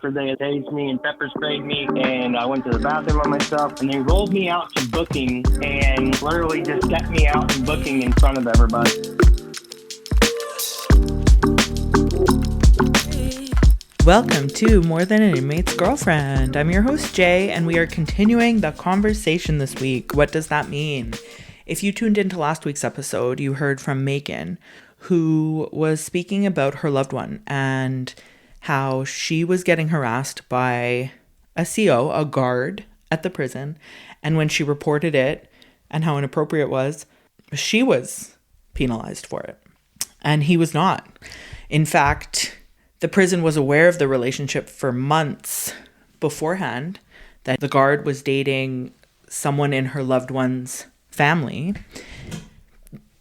They tased me and pepper sprayed me, and I went to the bathroom on myself, and they rolled me out to booking and literally just set me out in booking in front of everybody. Welcome to More Than an Inmate's Girlfriend. I'm your host, Jay, and we are continuing the conversation this week. What does that mean? If you tuned into last week's episode, you heard from Megan, who was speaking about her loved one and how she was getting harassed by a CO, a guard at the prison. And when she reported it and how inappropriate it was, she was penalized for it. And he was not. In fact, the prison was aware of the relationship for months beforehand, that the guard was dating someone in her loved one's family,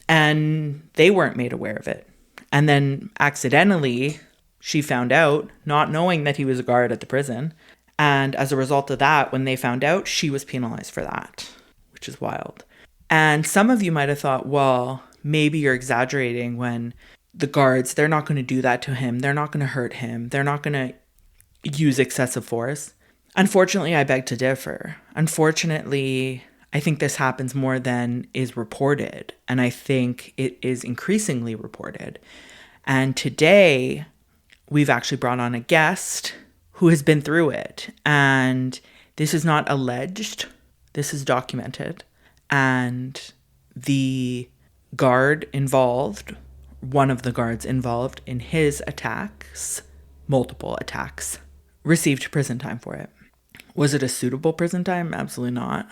and they weren't made aware of it. And then accidentally, she found out, not knowing that he was a guard at the prison. And as a result of that, when they found out, she was penalized for that, which is wild. And some of you might have thought, well, maybe you're exaggerating when the guards, they're not going to do that to him. They're not going to hurt him. They're not going to use excessive force. Unfortunately, I beg to differ. Unfortunately, I think this happens more than is reported. And I think it is increasingly reported. And today, we've actually brought on a guest who has been through it. And this is not alleged. This is documented. And the guard involved, one of the guards involved in his attacks, multiple attacks, received prison time for it. Was it a suitable prison time? Absolutely not.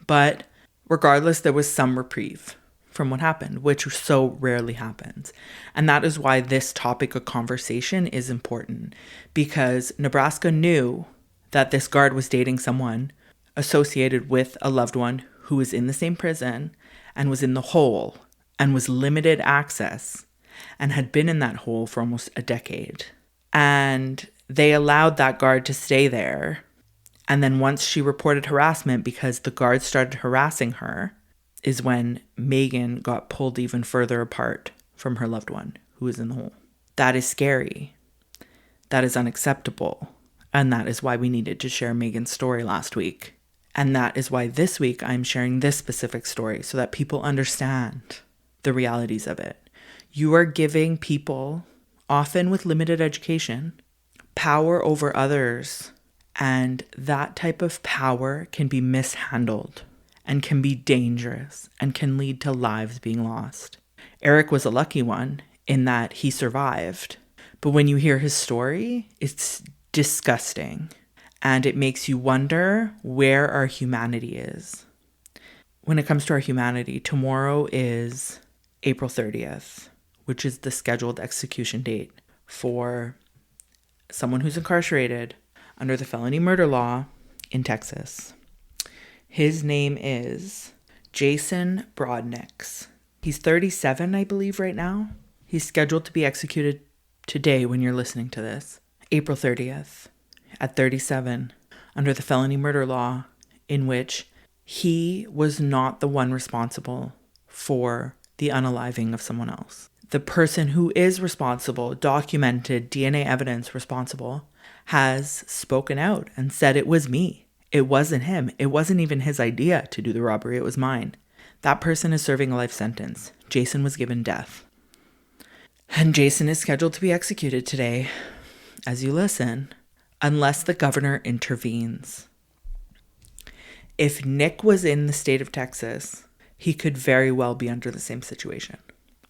But regardless, there was some reprieve from what happened, which so rarely happens. And that is why this topic of conversation is important, because Nebraska knew that this guard was dating someone associated with a loved one who was in the same prison and was in the hole and was limited access and had been in that hole for almost a decade. And they allowed that guard to stay there. And then once she reported harassment because the guard started harassing her, is when Megan got pulled even further apart from her loved one who was in the hole. That is scary. That is unacceptable. And that is why we needed to share Megan's story last week. And that is why this week I'm sharing this specific story so that people understand the realities of it. You are giving people, often with limited education, power over others. And that type of power can be mishandled and can be dangerous and can lead to lives being lost. Erik was a lucky one in that he survived. But when you hear his story, it's disgusting. And it makes you wonder where our humanity is. When it comes to our humanity, tomorrow is April 30th, which is the scheduled execution date for someone who's incarcerated under the felony murder law in Texas. His name is Jason Brodnicks. He's 37, I believe, right now. He's scheduled to be executed today when you're listening to this, April 30th, at 37, under the felony murder law, in which he was not the one responsible for the unaliving of someone else. The person who is responsible, documented DNA evidence responsible, has spoken out and said it was me. It wasn't him. It wasn't even his idea to do the robbery. It was mine. That person is serving a life sentence. Jason was given death. And Jason is scheduled to be executed today, as you listen, unless the governor intervenes. If Nick was in the state of Texas, he could very well be under the same situation.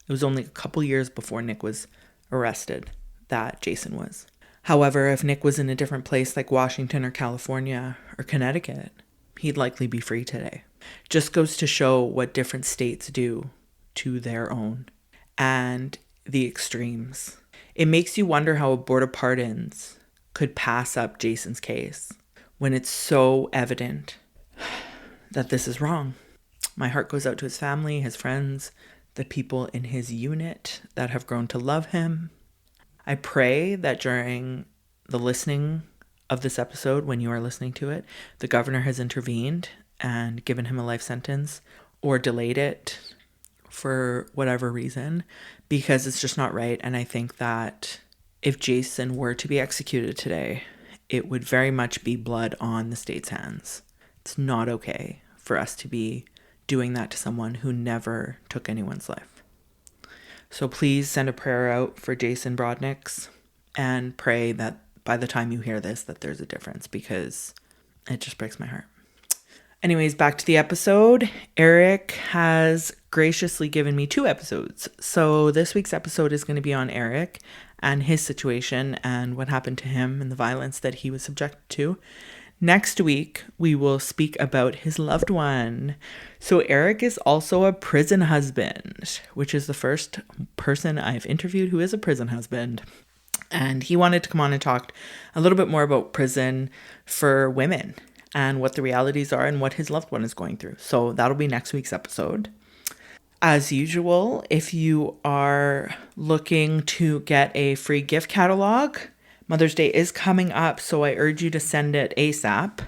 It was only a couple years before Nick was arrested that Jason was. However, if Nick was in a different place like Washington or California or Connecticut, he'd likely be free today. Just goes to show what different states do to their own and the extremes. It makes you wonder how a board of pardons could pass up Jason's case when it's so evident that this is wrong. My heart goes out to his family, his friends, the people in his unit that have grown to love him. I pray that during the listening of this episode, when you are listening to it, the governor has intervened and given him a life sentence or delayed it for whatever reason, because it's just not right. And I think that if Jason were to be executed today, it would very much be blood on the state's hands. It's not okay for us to be doing that to someone who never took anyone's life. So please send a prayer out for Jason Brodniks and pray that by the time you hear this, that there's a difference, because it just breaks my heart. Anyways, back to the episode. Erik has graciously given me 2 episodes. So this week's episode is going to be on Erik and his situation and what happened to him and the violence that he was subjected to. Next week, we will speak about his loved one. So Erik is also a prison husband, which is the first person I've interviewed who is a prison husband. And he wanted to come on and talk a little bit more about prison for women and what the realities are and what his loved one is going through. So that'll be next week's episode. As usual, if you are looking to get a free gift catalog, Mother's Day is coming up, so I urge you to send it ASAP.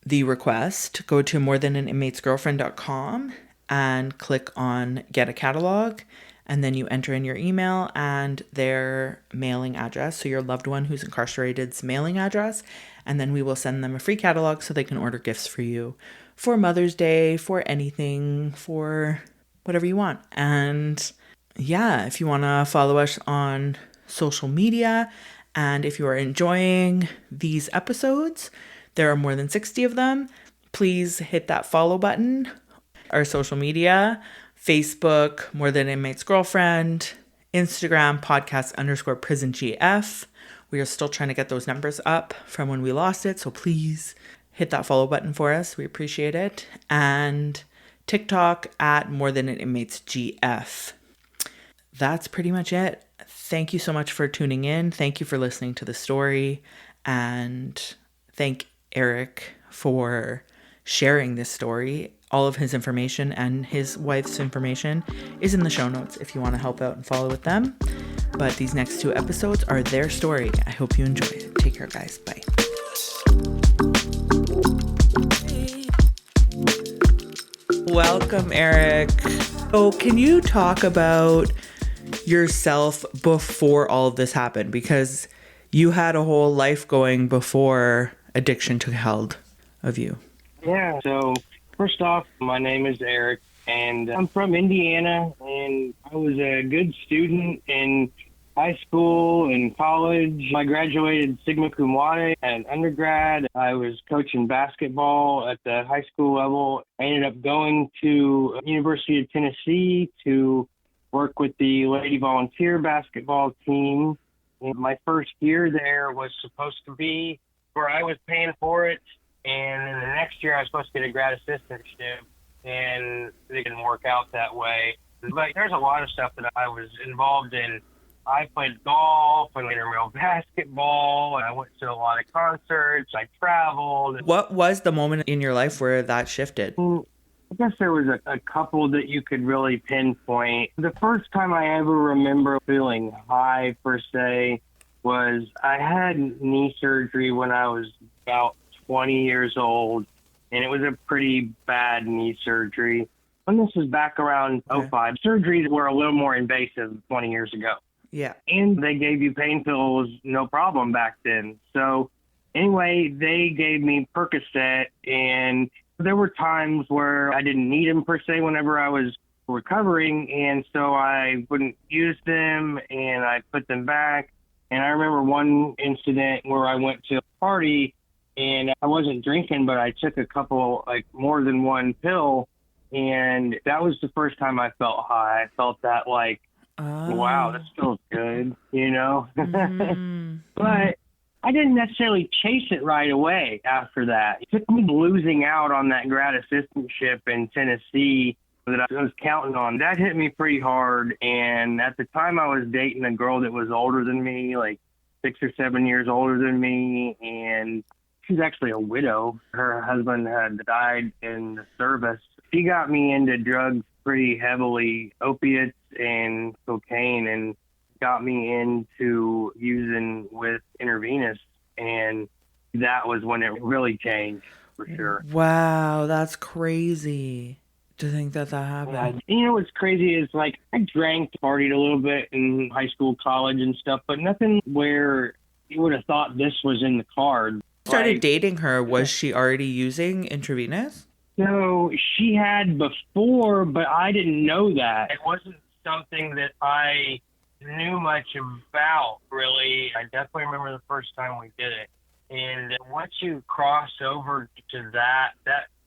The request, go to morethaninmatesgirlfriend.com and click on Get a Catalog, and then you enter in your email and their mailing address, so your loved one who's incarcerated's mailing address, and then we will send them a free catalog so they can order gifts for you for Mother's Day, for anything, for whatever you want. And yeah, if you want to follow us on social media, and if you are enjoying these episodes, there are more than 60 of them, please hit that follow button. Our social media, Facebook, More Than Inmates Girlfriend, Instagram, podcast_PrisonGF. We are still trying to get those numbers up from when we lost it, so please hit that follow button for us. We appreciate it. And TikTok at More Than Inmates GF. That's pretty much it. Thank you so much for tuning in. Thank you for listening to the story. And thank Erik for sharing this story. All of his information and his wife's information is in the show notes if you want to help out and follow with them. But these next 2 episodes are their story. I hope you enjoy it. Take care, guys. Bye. Welcome, Erik. So can you talk about yourself before all of this happened? Because you had a whole life going before addiction took hold of you. Yeah, so first off, my name is Erik, and I'm from Indiana, and I was a good student in high school and college. I graduated sigma cum laude at undergrad. I was coaching basketball at the high school level. I ended up going to University of Tennessee to work with the Lady Volunteer basketball team. And my first year there was supposed to be where I was paying for it. And then the next year I was supposed to get a grad assistantship, and it didn't work out that way. But there's a lot of stuff that I was involved in. I played golf, I played intramural basketball, I went to a lot of concerts, I traveled. What was the moment in your life where that shifted? I guess there was a couple that you could really pinpoint. The first time I ever remember feeling high, per se, was I had knee surgery when I was about 20 years old, and it was a pretty bad knee surgery. And this was back around 2005. Surgeries were a little more invasive 20 years ago. Yeah. And they gave you pain pills, no problem back then. So anyway, they gave me Percocet, and there were times where I didn't need them per se whenever I was recovering, and so I wouldn't use them, and I put them back. And I remember one incident where I went to a party, and I wasn't drinking, but I took a couple, like more than one pill, and that was the first time I felt high. I felt that like, wow, this feels good, you know? But I didn't necessarily chase it right away after that. It took me losing out on that grad assistantship in Tennessee that I was counting on. That hit me pretty hard, and at the time I was dating a girl that was older than me, like 6 or 7 years older than me, and she's actually a widow. Her husband had died in the service. She got me into drugs pretty heavily, opiates and cocaine, and got me into using with intravenous, and that was when it really changed, for sure. Wow, that's crazy to think that happened. You know what's crazy is, like, I drank, partied a little bit in high school, college and stuff, but nothing where you would have thought this was in the cards. started dating her, was she already using intravenous? So she had before, but I didn't know that. It wasn't something that I knew much about, really. I definitely remember the first time we did it. And once you cross over to that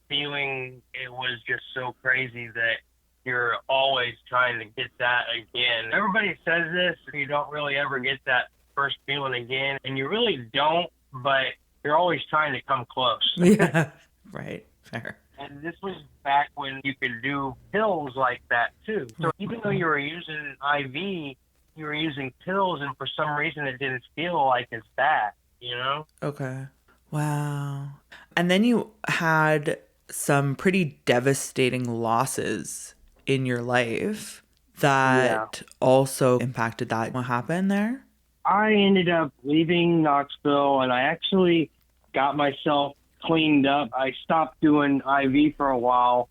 feeling, it was just so crazy that you're always trying to get that again. Everybody says this, you don't really ever get that first feeling again, and you really don't, but you're always trying to come close. Yeah, right, fair. And this was back when you could do pills like that too. So even though you were using IV, you were using pills, and for some reason it didn't feel like as bad, you know? Okay. Wow. And then you had some pretty devastating losses in your life that also impacted that. What happened there? I ended up leaving Knoxville, and I actually got myself cleaned up. I stopped doing IV for a while,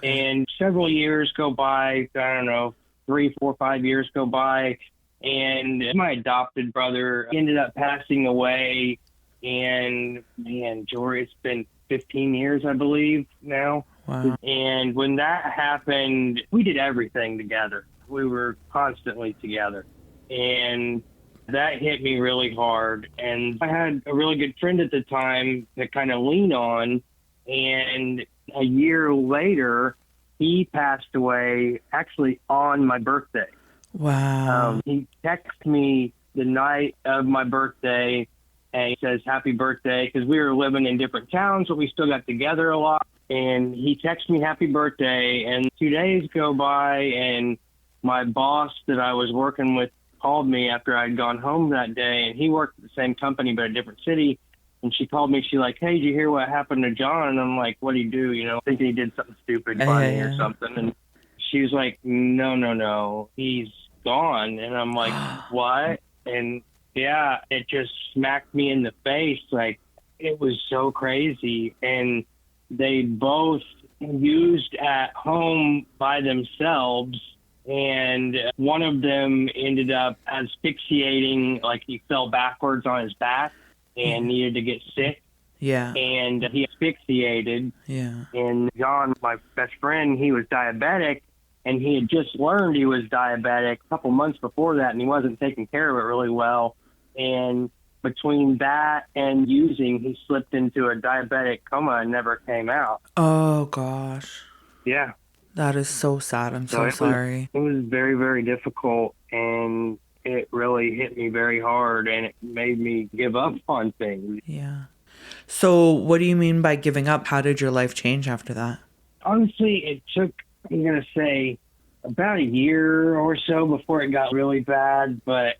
and several years go by. I don't know, 3, 4, 5 years go by, and my adopted brother ended up passing away. And man, Jory, it's been 15 years, I believe, now. Wow. And when that happened, we did everything together. We were constantly together. And that hit me really hard. And I had a really good friend at the time to kind of lean on. And a year later, he passed away actually on my birthday. Wow. He texted me the night of my birthday, and he says, "Happy birthday," because we were living in different towns, but we still got together a lot. And he texted me happy birthday, and 2 days go by, and my boss that I was working with called me after I'd gone home that day, and he worked at the same company but a different city. And she called me. She's like, "Hey, did you hear what happened to John?" And I'm like, "What did he do? You know, thinking he did something stupid, funny or something." And she was like, No, he's gone." And I'm like, "What?" And yeah, it just smacked me in the face. Like, it was so crazy. And they both used at home by themselves. And one of them ended up asphyxiating, like he fell backwards on his back and needed to get sick. Yeah. And he asphyxiated. Yeah. And John, my best friend, he was diabetic, and he had just learned he was diabetic a couple months before that, and he wasn't taking care of it really well. And between that and using, he slipped into a diabetic coma and never came out. Oh, gosh. Yeah. That is so sad. I'm so sorry. It was very, very difficult, and it really hit me very hard, and it made me give up on things. Yeah. So what do you mean by giving up? How did your life change after that? Honestly, it took, I'm going to say, about a year or so before it got really bad, but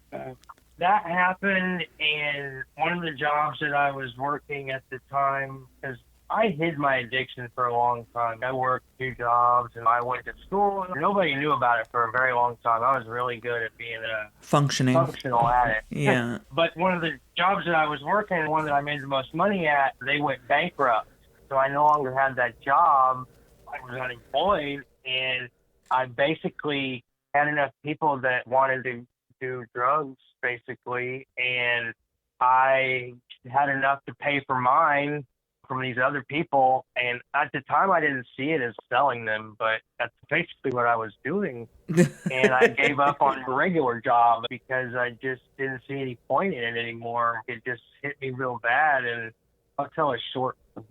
that happened, and one of the jobs that I was working at the time, because I hid my addiction for a long time. I worked 2 jobs, and I went to school. Nobody knew about it for a very long time. I was really good at being a functional addict. Yeah. But one of the jobs that I was working, one that I made the most money at, they went bankrupt. So I no longer had that job. I was unemployed, and I basically had enough people that wanted to do drugs, basically, and I had enough to pay for mine from these other people. And at the time, I didn't see it as selling them, but that's basically what I was doing. And I gave up on a regular job because I just didn't see any point in it anymore. It just hit me real bad. And I'll tell a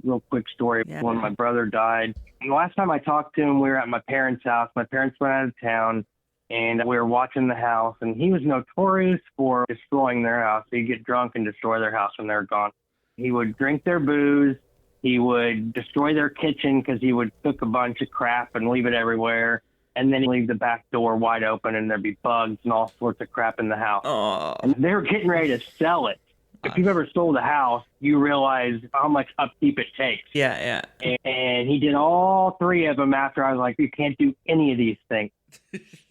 real quick story. Yeah. When my brother died, and the last time I talked to him, we were at my parents' house. My parents went out of town, and we were watching the house, and he was notorious for destroying their house. He'd get drunk and destroy their house when they're gone. He would drink their booze. He would destroy their kitchen because he would cook a bunch of crap and leave it everywhere. And then he'd leave the back door wide open, and there'd be bugs and all sorts of crap in the house. Oh. And they were getting ready to sell it. If you've ever sold a house, you realize how much upkeep it takes. Yeah. And he did all 3 of them after I was like, "You can't do any of these things."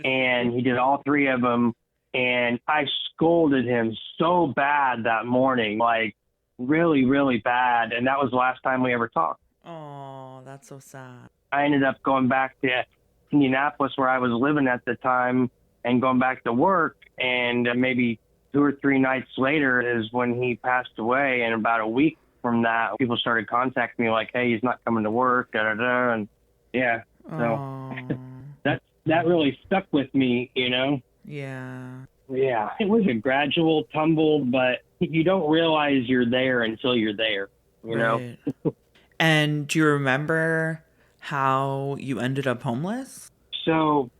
And he did all 3 of them. And I scolded him so bad that morning, like really, really bad. And that was the last time we ever talked. Oh, that's so sad. I ended up going back to Indianapolis, where I was living at the time, and going back to work. And maybe 2 or 3 nights later is when he passed away. And about a week from that, people started contacting me like, hey, he's not coming to work, da da da. And yeah, so that really stuck with me, you know? Yeah. Yeah. It was a gradual tumble, but you don't realize you're there until you're there, you know? And do you remember how you ended up homeless? So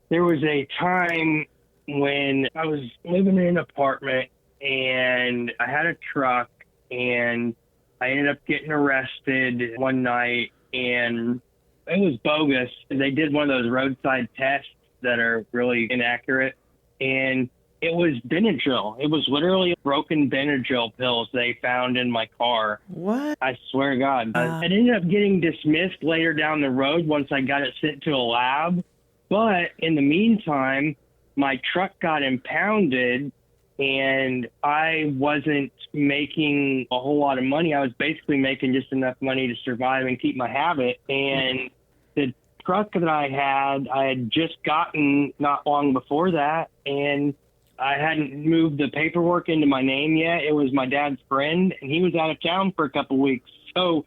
there was a time when I was living in an apartment and I had a truck and I ended up getting arrested one night and it was bogus. They did one of those roadside tests that are really inaccurate. And it was Benadryl. It was literally broken Benadryl pills they found in my car. What? I swear to God. It ended up getting dismissed later down the road once I got it sent to a lab. But in the meantime, my truck got impounded and I wasn't making a whole lot of money. I was basically making just enough money to survive and keep my habit. And the truck that I had just gotten not long before that. And I hadn't moved the paperwork into my name yet. It was my dad's friend, and he was out of town for a couple weeks. So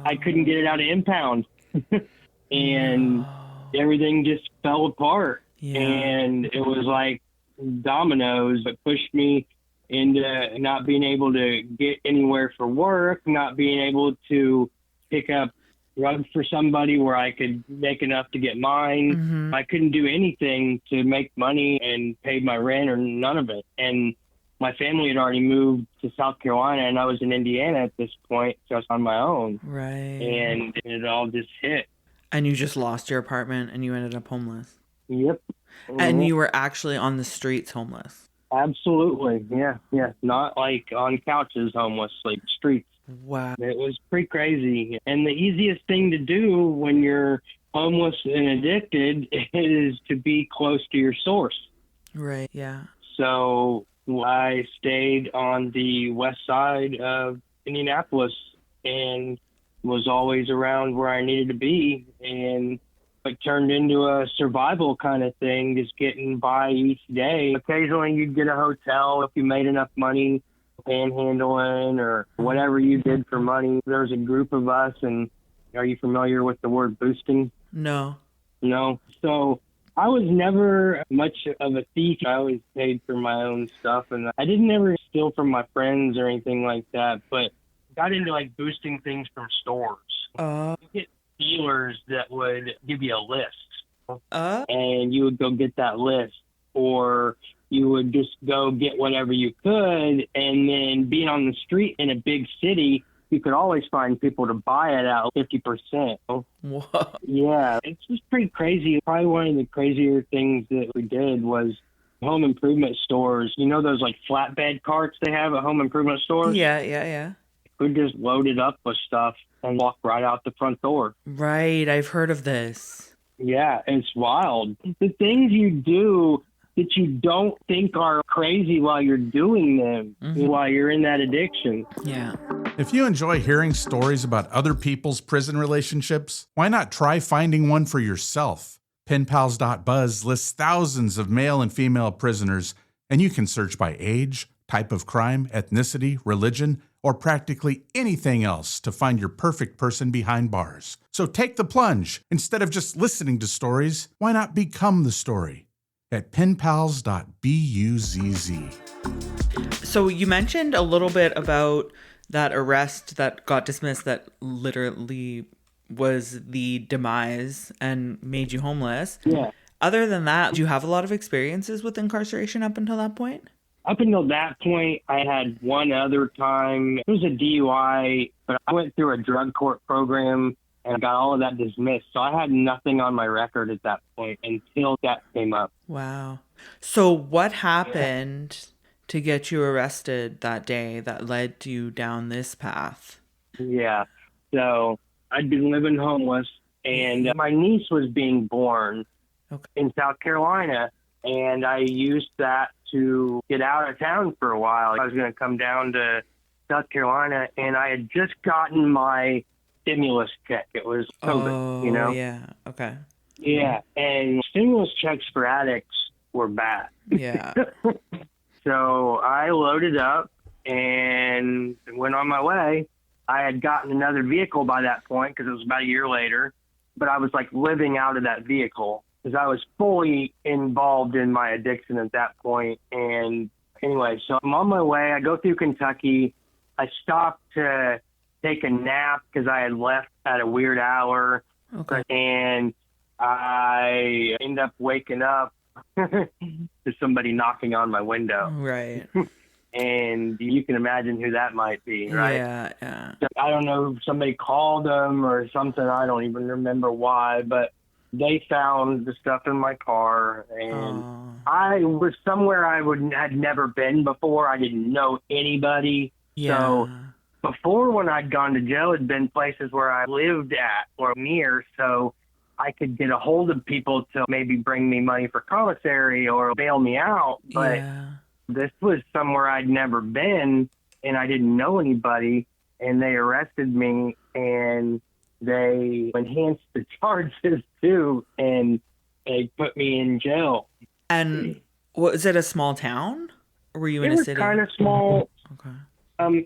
I couldn't get it out of impound. And everything just fell apart. Yeah. And it was like dominoes that pushed me into not being able to get anywhere for work, not being able to pick up drugs for somebody where I could make enough to get mine. Mm-hmm. I couldn't do anything to make money and pay my rent or none of it. And my family had already moved to South Carolina and I was in Indiana at this point, just on my own. Right. And it all just hit. And you just lost your apartment and you ended up homeless. Yep. And you were actually on the streets homeless. Absolutely. Yeah. Not like on couches homeless, like streets. Wow. It was pretty crazy. And the easiest thing to do when you're homeless and addicted is to be close to your source. Right. Yeah. So I stayed on the west side of Indianapolis and was always around where I needed to be. And it turned into a survival kind of thing, just getting by each day. Occasionally you'd get a hotel if you made enough money, panhandling or whatever you did for money. There was a group of us, and are you familiar with the word boosting? No. So I was never much of a thief. I always paid for my own stuff, and I didn't ever steal from my friends or anything like that, but got into like boosting things from stores. You get dealers that would give you a list, and you would go get that list, or you would just go get whatever you could, and then being on the street in a big city, you could always find people to buy it at 50%. Whoa. Yeah, it's just pretty crazy. Probably one of the crazier things that we did was home improvement stores. You know those like flatbed carts they have at home improvement stores? Yeah. We'd just load it up with stuff and walk right out the front door. Right. I've heard of this. Yeah, it's wild. The things you do that you don't think are crazy while you're doing them, while you're in that addiction. Yeah. If you enjoy hearing stories about other people's prison relationships, why not try finding one for yourself? Penpals.buzz lists thousands of male and female prisoners, and you can search by age, type of crime, ethnicity, religion, or practically anything else to find your perfect person behind bars. So take the plunge. Instead of just listening to stories, why not become the story? At penpals.buzz. So you mentioned a little bit about that arrest that got dismissed that literally was the demise and made you homeless. Yeah. Other than that, do you have a lot of experiences with incarceration up until that point? Up until that point, I had one other time. It was a DUI, but I went through a drug court program and got all of that dismissed. So I had nothing on my record at that point until that came up. Wow. So what happened to get you arrested that day that led you down this path? Yeah. So I'd been living homeless, and my niece was being born in South Carolina, and I used that to get out of town for a while. I was going to come down to South Carolina, and I had just gotten my stimulus check. It was COVID, you know? Yeah. Okay. Yeah. And stimulus checks for addicts were bad. Yeah. So I loaded up and went on my way. I had gotten another vehicle by that point because it was about a year later, but I was like living out of that vehicle because I was fully involved in my addiction at that point. And anyway, so I'm on my way. I go through Kentucky. I stopped to take a nap because I had left at a weird hour. Okay. And I end up waking up to somebody knocking on my window. Right. And you can imagine who that might be, right? Yeah. So I don't know if somebody called them or something. I don't even remember why, but they found the stuff in my car, and I was somewhere I had never been before. I didn't know anybody. Yeah. So before, when I'd gone to jail, it'd been places where I lived at or near, so I could get a hold of people to maybe bring me money for commissary or bail me out. But this was somewhere I'd never been, and I didn't know anybody, and they arrested me, and they enhanced the charges too, and they put me in jail. And was it a small town? Or were you in a city? It was kind of small. Okay.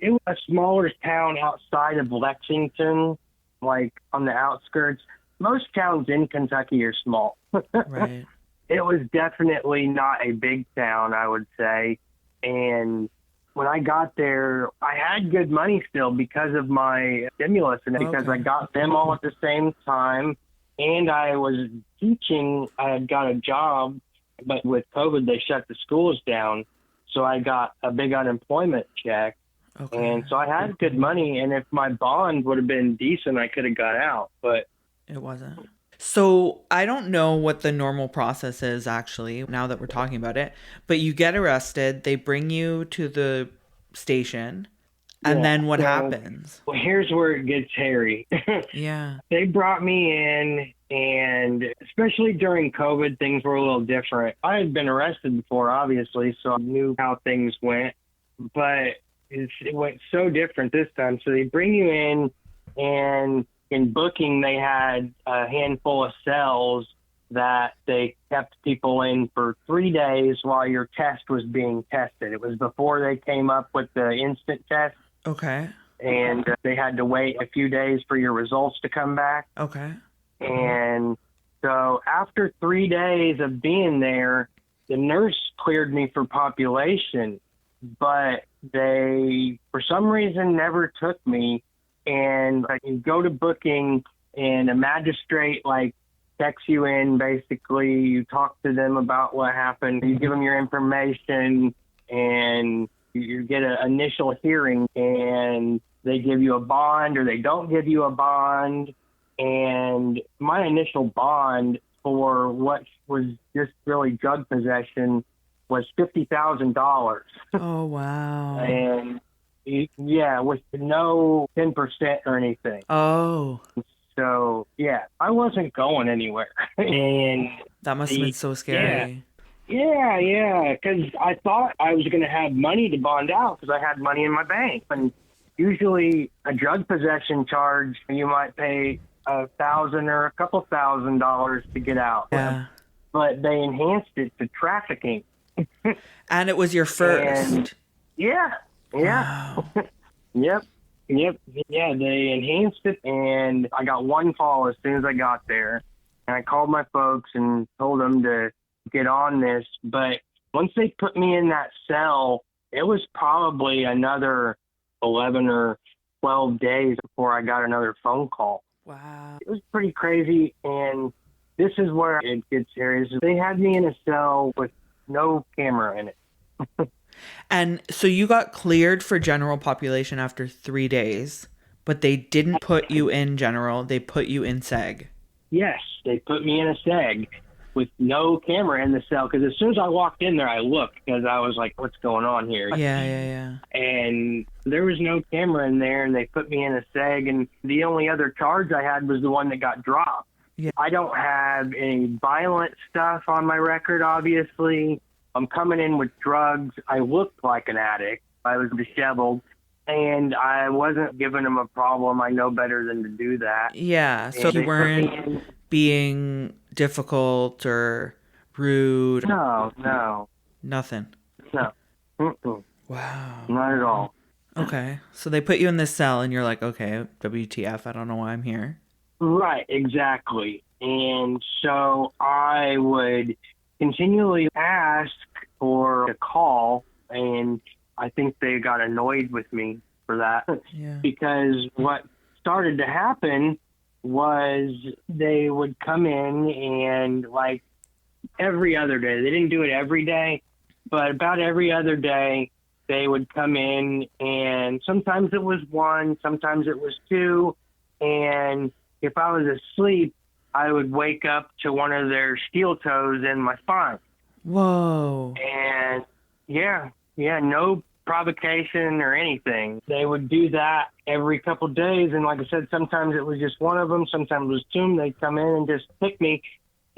It was a smaller town outside of Lexington, like on the outskirts. Most towns in Kentucky are small. Right. It was definitely not a big town, I would say. And when I got there, I had good money still because of my stimulus and because I got them all at the same time. And I was teaching. I had got a job, but with COVID, they shut the schools down. So I got a big unemployment check. Okay. And so I had good money. And if my bond would have been decent, I could have got out. But it wasn't. So I don't know what the normal process is actually, now that we're talking about it, but you get arrested, they bring you to the station, and then what happens? Well, here's where it gets hairy. Yeah. They brought me in, and especially during COVID, things were a little different. I had been arrested before, obviously, so I knew how things went, but it went so different this time. So they bring you in, and in booking, they had a handful of cells that they kept people in for 3 days while your test was being tested. It was before they came up with the instant test. Okay. And they had to wait a few days for your results to come back. Okay. And so after 3 days of being there, the nurse cleared me for population, but they, for some reason, never took me. And you go to booking, and a magistrate checks you in. Basically, you talk to them about what happened. You give them your information, and you get an initial hearing, and they give you a bond or they don't give you a bond. And my initial bond for what was just really drug possession was $50,000. Oh, wow. And yeah, with no 10% or anything. Oh. So, yeah, I wasn't going anywhere. And that must have been so scary. Yeah, because I thought I was going to have money to bond out because I had money in my bank. And usually a drug possession charge, you might pay $1,000 or a couple $1,000 to get out. Yeah. But they enhanced it to trafficking. And it was your first. And yeah. Wow. Yep. Yeah, they enhanced it, and I got one call as soon as I got there. And I called my folks and told them to get on this. But once they put me in that cell, it was probably another 11 or 12 days before I got another phone call. Wow. It was pretty crazy, and this is where it gets serious. They had me in a cell with no camera in it. And so you got cleared for general population after 3 days, but they didn't put you in general. They put you in seg. Yes, they put me in a seg with no camera in the cell. Because as soon as I walked in there, I looked because I was like, what's going on here? Yeah. And there was no camera in there, and they put me in a seg. And the only other charge I had was the one that got dropped. Yeah. I don't have any violent stuff on my record, obviously. I'm coming in with drugs. I looked like an addict. I was disheveled, and I wasn't giving them a problem. I know better than to do that. Yeah, so you weren't being difficult or rude? No. Nothing? No. Mm-mm. Wow. Not at all. Okay. So they put you in this cell and you're like, okay, WTF, I don't know why I'm here. Right, exactly. And so I would continually ask for a call, and I think they got annoyed with me for that Yeah. because what started to happen was they would come in and like every other day. They didn't do it every day, but about every other day they would come in, and sometimes it was one, sometimes it was two, and if I was asleep, I would wake up to one of their steel toes in my spine. Whoa. And yeah, no provocation or anything. They would do that every couple of days, and like I said, sometimes it was just one of them, sometimes it was two. They'd come in and just pick me,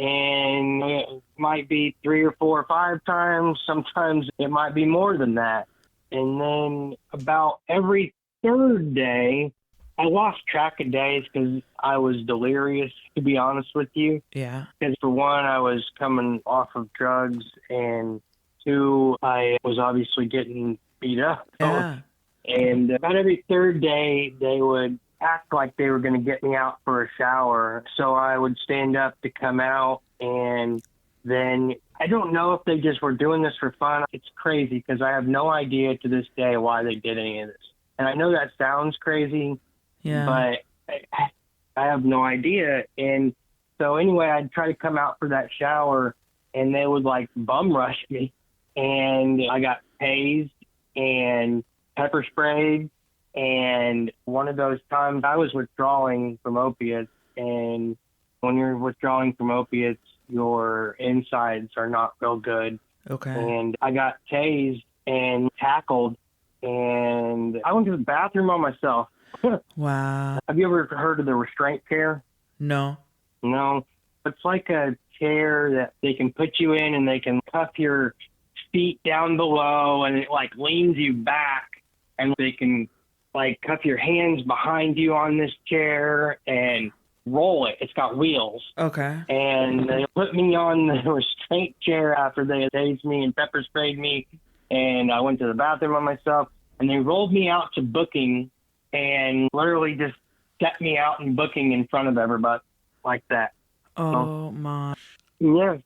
and it might be 3 or 4 or 5 times. Sometimes it might be more than that. And then about every third day, I lost track of days because I was delirious, to be honest with you. Yeah. Because for one, I was coming off of drugs, and two, I was obviously getting beat up. Yeah. And about every third day, they would act like they were going to get me out for a shower. So I would stand up to come out, and then I don't know if they just were doing this for fun. It's crazy because I have no idea to this day why they did any of this. And I know that sounds crazy, Yeah. but I have no idea. And so anyway, I'd try to come out for that shower, and they would like bum rush me, and I got tased and pepper sprayed. And one of those times I was withdrawing from opiates, and when you're withdrawing from opiates, your insides are not real good. Okay. And I got tased and tackled, and I went to the bathroom on myself. Wow. Have you ever heard of the restraint chair? No. No. It's like a chair that they can put you in, and they can cuff your feet down below, and it like leans you back, and they can like cuff your hands behind you on this chair and roll it. It's got wheels. Okay. And they put me on the restraint chair after they tased me and pepper sprayed me, and I went to the bathroom on myself, and they rolled me out to booking and literally just set me out in booking in front of everybody like that. Oh my. Yeah.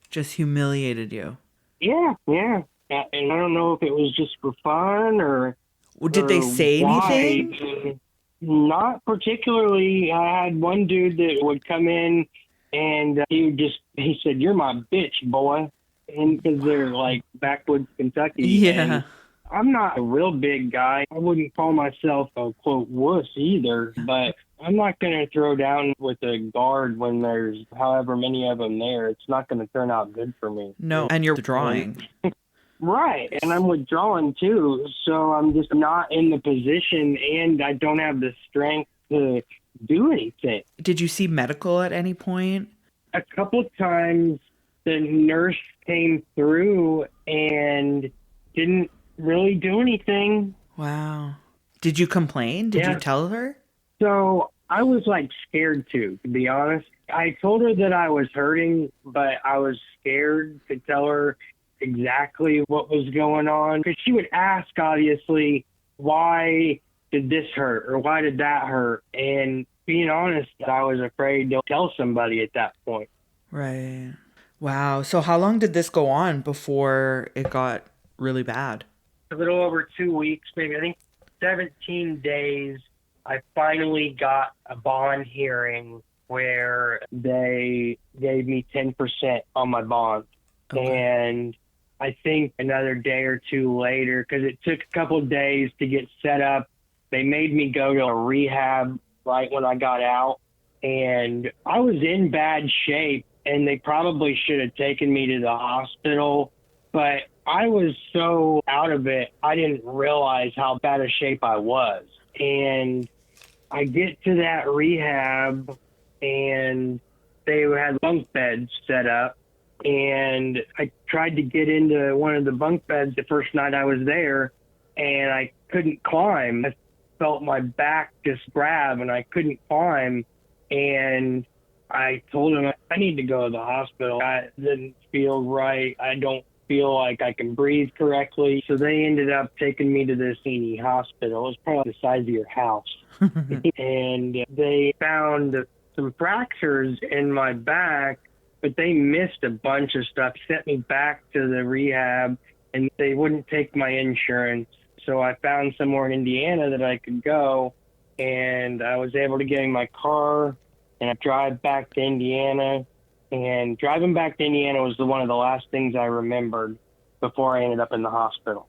Just humiliated you. Yeah. And I don't know if it was just for fun or Well, did they say why. anything? Not particularly. I had one dude that would come in, and he said, "You're my bitch, boy," and because they're like backwoods Kentucky. Yeah. And I'm not a real big guy. I wouldn't call myself a quote wuss either, but I'm not going to throw down with a guard when there's however many of them there. It's not going to turn out good for me. No. And you're withdrawing. Right, and I'm withdrawing too, so I'm just not in the position, and I don't have the strength to do anything. Did you see medical at any point? A couple times the nurse came through and didn't really do anything. Wow. Did you complain? Did you tell her? So I was like scared to be honest. I told her that I was hurting, but I was scared to tell her exactly what was going on, because she would ask, obviously, why did this hurt or why did that hurt? And being honest, I was afraid to tell somebody at that point. Right. Wow. So how long did this go on before it got really bad? A little over 2 weeks, maybe, I think 17 days. I finally got a bond hearing where they gave me 10% on my bond. Okay. And I think another day or two later, because it took a couple of days to get set up, they made me go to a rehab right when I got out. And I was in bad shape, and they probably should have taken me to the hospital. But I was so out of it, I didn't realize how bad a shape I was. And I get to that rehab, and they had bunk beds set up. And I tried to get into one of the bunk beds the first night I was there, and I couldn't climb. I felt my back just grab, and I couldn't climb. And I told him, I need to go to the hospital. I didn't feel right. I don't feel like I can breathe correctly. So they ended up taking me to this teeny hospital. It was probably the size of your house. And they found some fractures in my back, but they missed a bunch of stuff, sent me back to the rehab, and they wouldn't take my insurance. So I found somewhere in Indiana that I could go, and I was able to get in my car and I drive back to Indiana. And driving back to Indiana was one of the last things I remembered before I ended up in the hospital.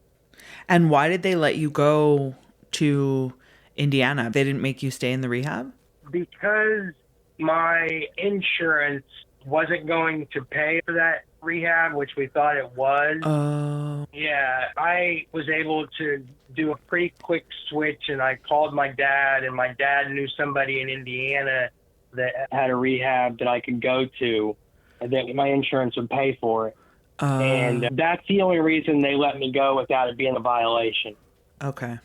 And why did they let you go to Indiana? They didn't make you stay in the rehab? Because my insurance wasn't going to pay for that rehab, which we thought it was. Oh. Yeah, I was able to do a pretty quick switch, and I called my dad, and my dad knew somebody in Indiana that had a rehab that I could go to, and that my insurance would pay for it. And that's the only reason they let me go without it being a violation. Okay.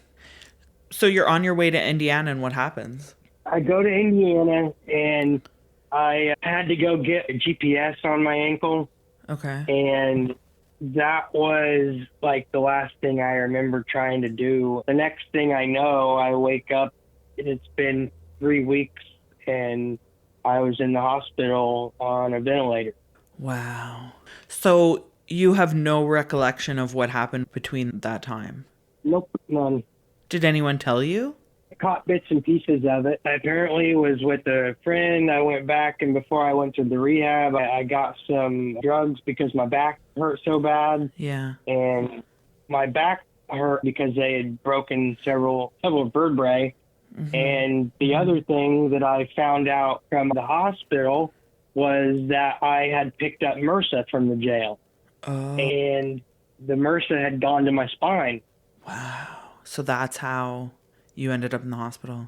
So you're on your way to Indiana, and what happens? I go to Indiana, and I had to go get a GPS on my ankle. Okay. And that was like the last thing I remember trying to do. The next thing I know, I wake up, and it's been 3 weeks, and I was in the hospital on a ventilator. Wow. So you have no recollection of what happened between that time? Nope, none. Did anyone tell you? I caught bits and pieces of it. I apparently was with a friend. I went back, and before I went to the rehab, I got some drugs because my back hurt so bad. Yeah. And my back hurt because they had broken several vertebrae. Mm-hmm. And the other thing that I found out from the hospital was that I had picked up MRSA from the jail. Oh. And the MRSA had gone to my spine. Wow. So that's how you ended up in the hospital?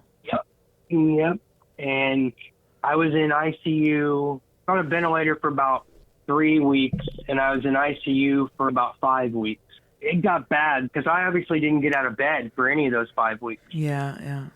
Yep. And I was in ICU, on a ventilator for about 3 weeks, and I was in ICU for about 5 weeks. It got bad because I obviously didn't get out of bed for any of those 5 weeks. Yeah.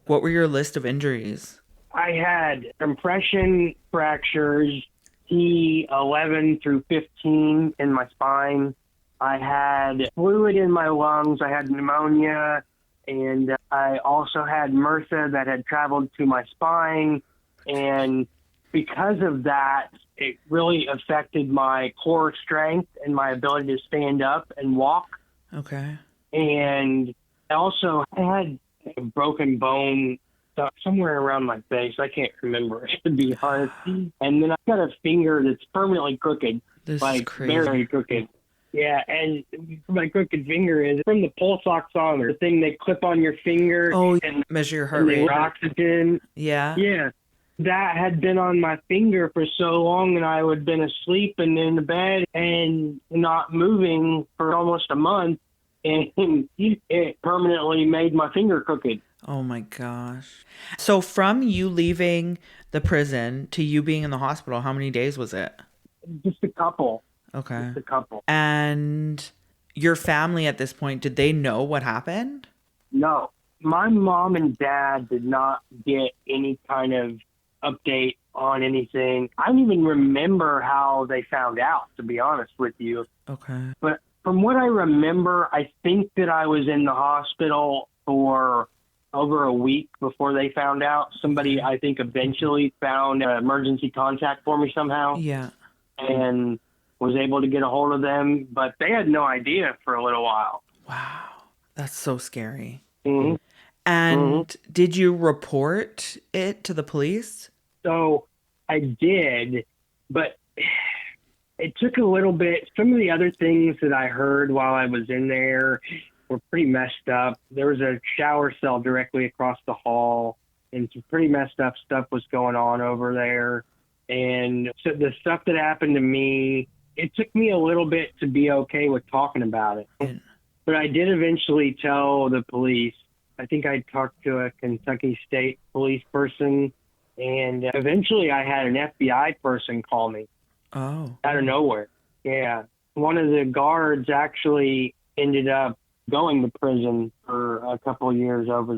What were your list of injuries? I had compression fractures, T11 through 15 in my spine. I had fluid in my lungs. I had pneumonia, and I also had MRSA that had traveled to my spine. And because of that, it really affected my core strength and my ability to stand up and walk. Okay. And also, I had a broken bone somewhere around my face. I can't remember, to be honest. And then I've got a finger that's permanently crooked. This like, is crazy. Very crooked. Yeah, and my crooked finger is from the pulse oximeter, the thing they clip on your finger. Oh, and measure your heart rate. Oxygen. Yeah. Yeah. That had been on my finger for so long, and I had been asleep and in the bed and not moving for almost a month, and it permanently made my finger crooked. Oh my gosh. So from you leaving the prison to you being in the hospital, how many days was it? Just a couple. Okay. Just a couple. And your family at this point, did they know what happened? No. My mom and dad did not get any kind of update on anything. I don't even remember how they found out, to be honest with you. Okay. But from what I remember, I think that I was in the hospital for over a week before they found out. Somebody, I think, eventually found an emergency contact for me somehow. Yeah. And was able to get a hold of them, but they had no idea for a little while. Wow. That's so scary. Mm-hmm. And did you report it to the police? So I did, but it took a little bit. Some of the other things that I heard while I was in there were pretty messed up. There was a shower cell directly across the hall, and some pretty messed up stuff was going on over there. And so the stuff that happened to me, it took me a little bit to be okay with talking about it. But I did eventually tell the police. I think I talked to a Kentucky State police person, and eventually I had an FBI person call me. Oh. Out of nowhere. Yeah. One of the guards actually ended up going to prison for a couple of years over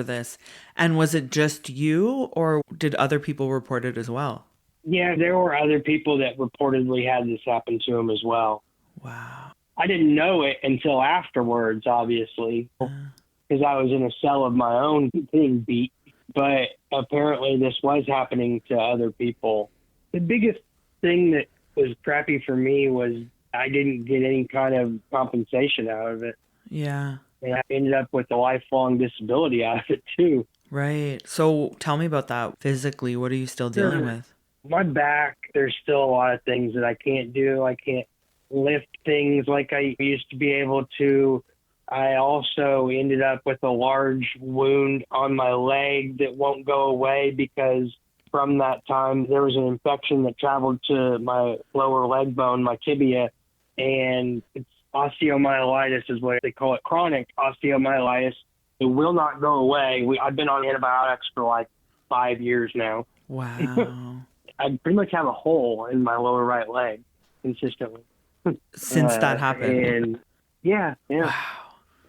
this. And was it just you, or did other people report it as well? Yeah, there were other people that reportedly had this happen to them as well. Wow. I didn't know it until afterwards, obviously, because I was in a cell of my own being beat. But apparently this was happening to other people. The biggest thing that was crappy for me was I didn't get any kind of compensation out of it. Yeah. And I ended up with a lifelong disability out of it, too. Right. So tell me about that physically. What are you still dealing with? My back, there's still a lot of things that I can't do. I can't lift things like I used to be able to. I also ended up with a large wound on my leg that won't go away because from that time there was an infection that traveled to my lower leg bone, my tibia, and it's osteomyelitis is what they call it, chronic osteomyelitis. It will not go away. I've been on antibiotics for like 5 years now. Wow. I pretty much have a hole in my lower right leg consistently. Since that happened. And yeah. Wow.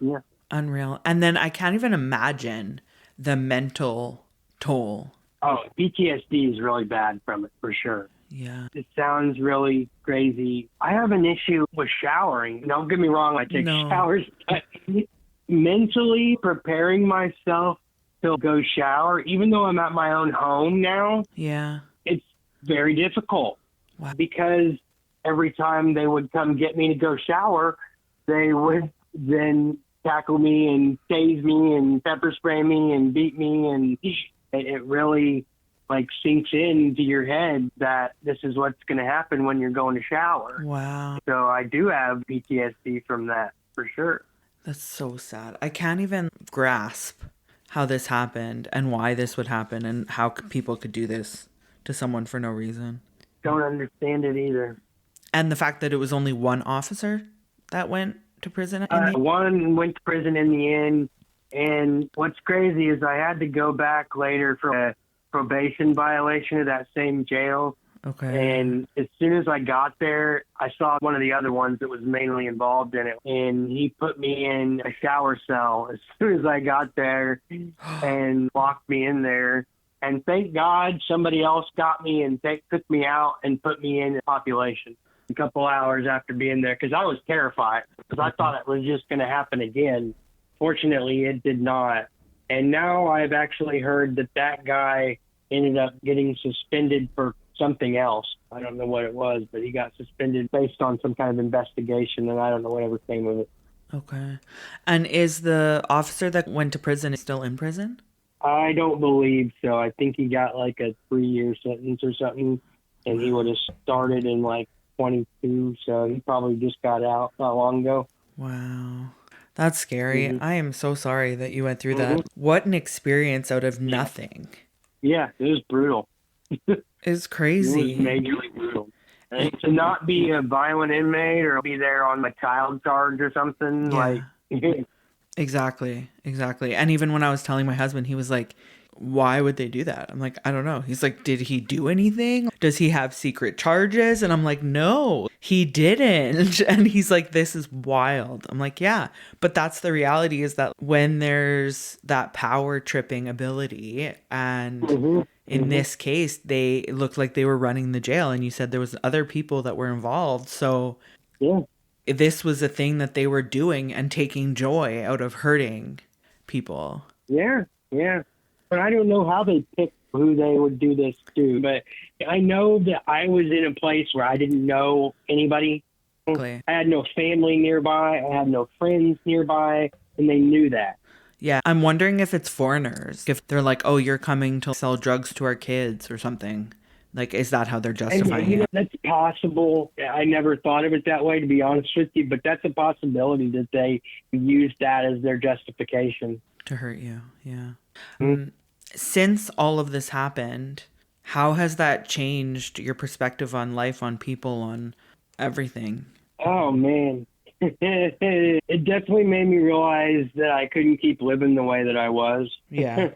Yeah. Unreal. And then I can't even imagine the mental toll. Oh, PTSD is really bad from it, for sure. Yeah. It sounds really crazy. I have an issue with showering. Don't get me wrong, I take showers. But mentally preparing myself to go shower, even though I'm at my own home now, Yeah. it's very difficult. Wow. Because every time they would come get me to go shower, they would then tackle me and tase me and pepper spray me and beat me, and it really like sinks into your head that this is what's going to happen when you're going to shower. Wow. So I do have PTSD from that for sure. That's so sad. I can't even grasp how this happened and why this would happen and how people could do this to someone for no reason. Don't understand it either. And the fact that it was only one officer that went to prison? One went to prison in the end. And what's crazy is I had to go back later for a probation violation of that same jail. Okay. And as soon as I got there, I saw one of the other ones that was mainly involved in it. And he put me in a shower cell as soon as I got there and locked me in there. And thank God somebody else got me and took me out and put me in population a couple hours after being there, because I was terrified because I thought it was just going to happen again. Fortunately, it did not. And now I've actually heard that guy ended up getting suspended for something else. I don't know what it was, but he got suspended based on some kind of investigation, and I don't know whatever came of it. Okay. And is the officer that went to prison still in prison? I don't believe so. I think he got like a 3-year sentence or something, and he would have started in like 22, so he probably just got out not long ago. Wow. That's scary. Mm-hmm. I am so sorry that you went through that. What an experience out of nothing. Yeah, it was brutal. It's crazy. It was majorly brutal. And to not be a violent inmate or be there on a child charge or something, like... Exactly. And even when I was telling my husband, he was like, why would they do that? I'm like, I don't know. He's like, did he do anything? Does he have secret charges? And I'm like, no, he didn't. And he's like, this is wild. I'm like, yeah, but that's the reality, is that when there's that power tripping ability, and in this case, they looked like they were running the jail, and you said there was other people that were involved. So this was a thing that they were doing and taking joy out of hurting people. Yeah. But I don't know how they picked who they would do this to. But I know that I was in a place where I didn't know anybody. Exactly. I had no family nearby. I had no friends nearby. And they knew that. Yeah. I'm wondering if it's foreigners. If they're like, oh, you're coming to sell drugs to our kids or something. Like, is that how they're justifying it? That's possible. I never thought of it that way, to be honest with you. But that's a possibility that they used that as their justification. To hurt you. Yeah. Since all of this happened, how has that changed your perspective on life, on people, on everything? Oh, man. It definitely made me realize that I couldn't keep living the way that I was. Yeah.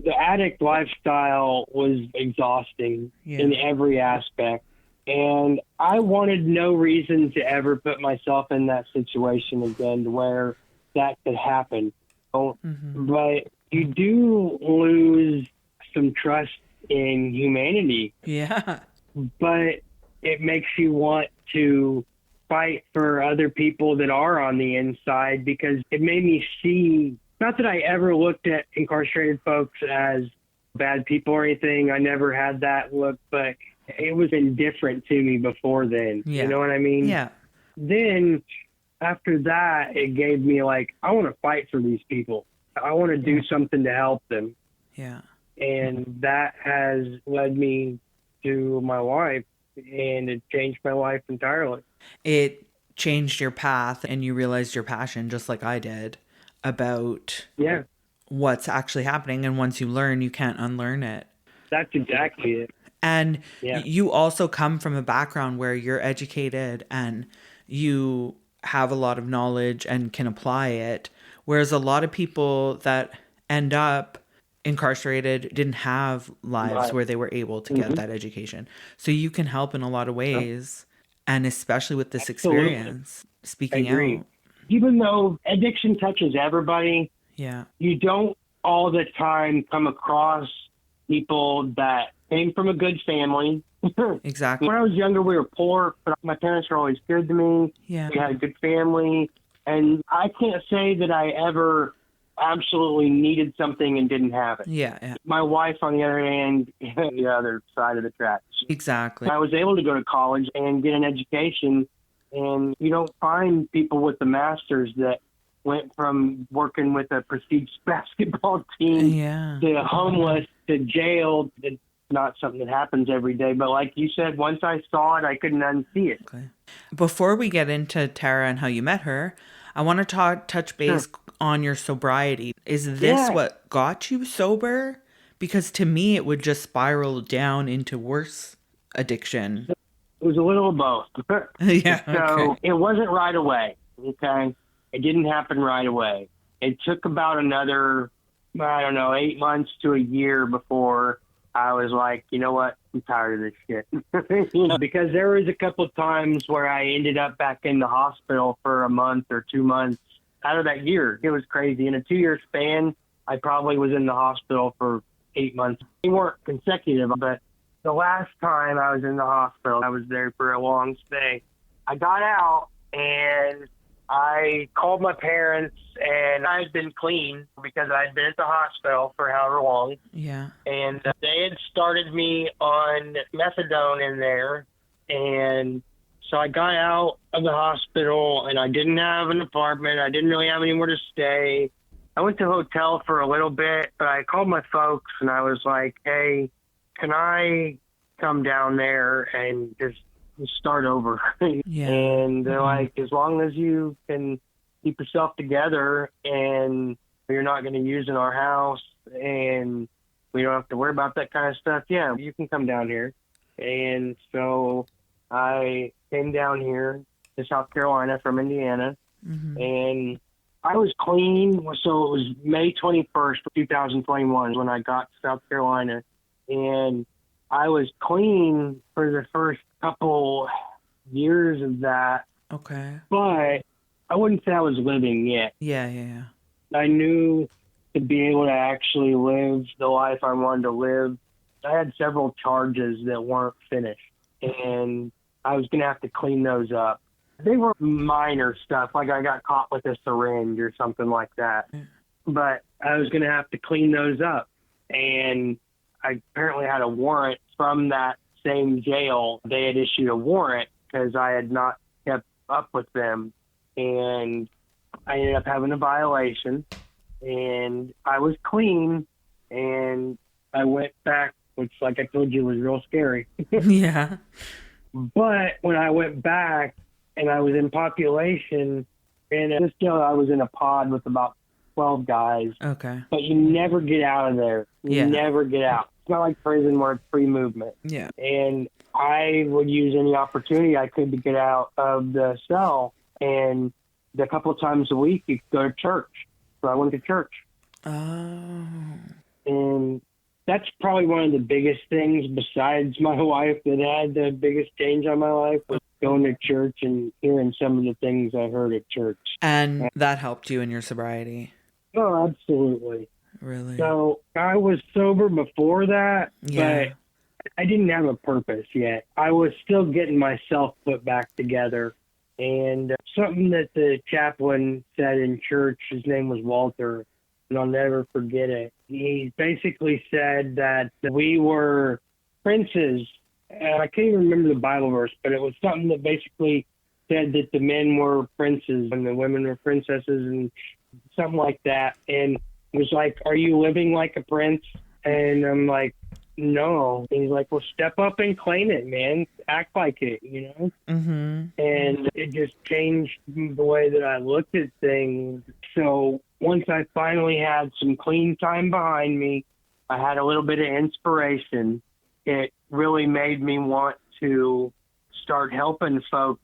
The addict lifestyle was exhausting in every aspect. And I wanted no reason to ever put myself in that situation again to where that could happen. But you do lose some trust in humanity. Yeah. but it makes you want to fight for other people that are on the inside, because it made me see, not that I ever looked at incarcerated folks as bad people or anything. I never had that look, but it was indifferent to me before then. Yeah. You know what I mean? Yeah. Then after that, it gave me like, I want to fight for these people. I want to do something to help them. Yeah. And that has led me to my wife, and it changed my life entirely. It changed your path and you realized your passion, just like I did, about Yeah, what's actually happening. And once you learn, you can't unlearn it. that's exactly it. And Yeah. you also come from a background where you're educated and you have a lot of knowledge and can apply it. Whereas a lot of people that end up incarcerated didn't have lives Right. where they were able to get that education. So you can help in a lot of ways. And especially with this Absolutely. experience, I speaking agree. out. Even though addiction touches everybody, Yeah. you don't all the time come across people that came from a good family. Exactly. When I was younger, we were poor, but my parents were always good to me. Yeah. We had a good family. And I can't say that I ever absolutely needed something and didn't have it. Yeah. Yeah. My wife, on the other hand, the other side of the tracks. Exactly. I was able to go to college and get an education, and you don't find people with the masters that went from working with a prestige basketball team Yeah. to homeless to jail. It's not something that happens every day. But like you said, once I saw it, I couldn't unsee it. Okay. Before we get into Tara and how you met her, I want to touch base on your sobriety. Is this what got you sober? Because to me, it would just spiral down into worse addiction. It was a little of both. Yeah. So Okay. it wasn't right away. Okay. It didn't happen right away. It took about another, 8 months to a year before I was like, you know what? I'm tired of this shit. Because there was a couple of times where I ended up back in the hospital for a month or 2 months out of that year. It was crazy. In a 2-year span, I probably was in the hospital for 8 months. They weren't consecutive, but the last time I was in the hospital, I was there for a long stay. I got out and I called my parents, and I had been clean because I had been at the hospital for however long. Yeah. And they had started me on methadone in there. And so I got out of the hospital, and I didn't have an apartment. I didn't really have anywhere to stay. I went to a hotel for a little bit, but I called my folks, and I was like, hey, can I come down there and just start over? Yeah. And they're like, as long as you can keep yourself together and you're not going to use in our house and we don't have to worry about that kind of stuff, yeah, you can come down here. And so I came down here to South Carolina from Indiana, and I was clean. So it was May 21st, 2021 when I got to South Carolina, and I was clean for the first couple years of that, Okay. but I wouldn't say I was living yet. Yeah. Yeah. Yeah. I knew to be able to actually live the life I wanted to live, I had several charges that weren't finished, and I was going to have to clean those up. They were minor stuff, like I got caught with a syringe or something like that. Yeah. But I was going to have to clean those up. And I apparently had a warrant from that same jail. They had issued a warrant because I had not kept up with them. And I ended up having a violation. And I was clean. And I went back, which, like I told you, was real scary. Yeah. But when I went back and I was in population, and at this jail I was in a pod with about 12 guys. Okay. But you never get out of there. You never get out. It's not like prison where it's free movement. Yeah. And I would use any opportunity I could to get out of the cell. And a couple of times a week, you could go to church. So I went to church. Oh. And that's probably one of the biggest things besides my wife that had the biggest change on my life was going to church and hearing some of the things I heard at church. And that helped you in your sobriety? Oh, absolutely. Really? So I was sober before that, Yeah. but I didn't have a purpose yet. I was still getting myself put back together. And something that the chaplain said in church, his name was Walter, and I'll never forget it. He basically said that we were princes. And I can't even remember the Bible verse, but it was something that basically said that the men were princes and the women were princesses and something like that. And it was like, are you living like a prince? And I'm like, no. And he's like, well, step up and claim it, man. Act like it, you know? Mm-hmm. And it just changed the way that I looked at things. So once I finally had some clean time behind me, I had a little bit of inspiration. It really made me want to start helping folks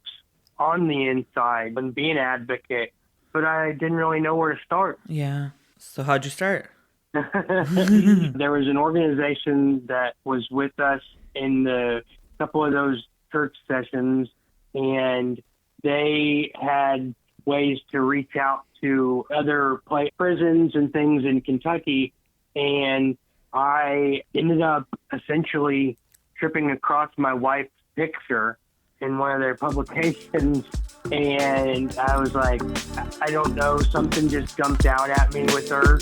on the inside and be an advocate. But I didn't really know where to start. Yeah. So how'd you start? There was an organization that was with us in the couple of those church sessions, and they had ways to reach out to other prisons and things in Kentucky. And I ended up essentially tripping across my wife's picture in one of their publications. And I was like, I don't know, something just jumped out at me with her.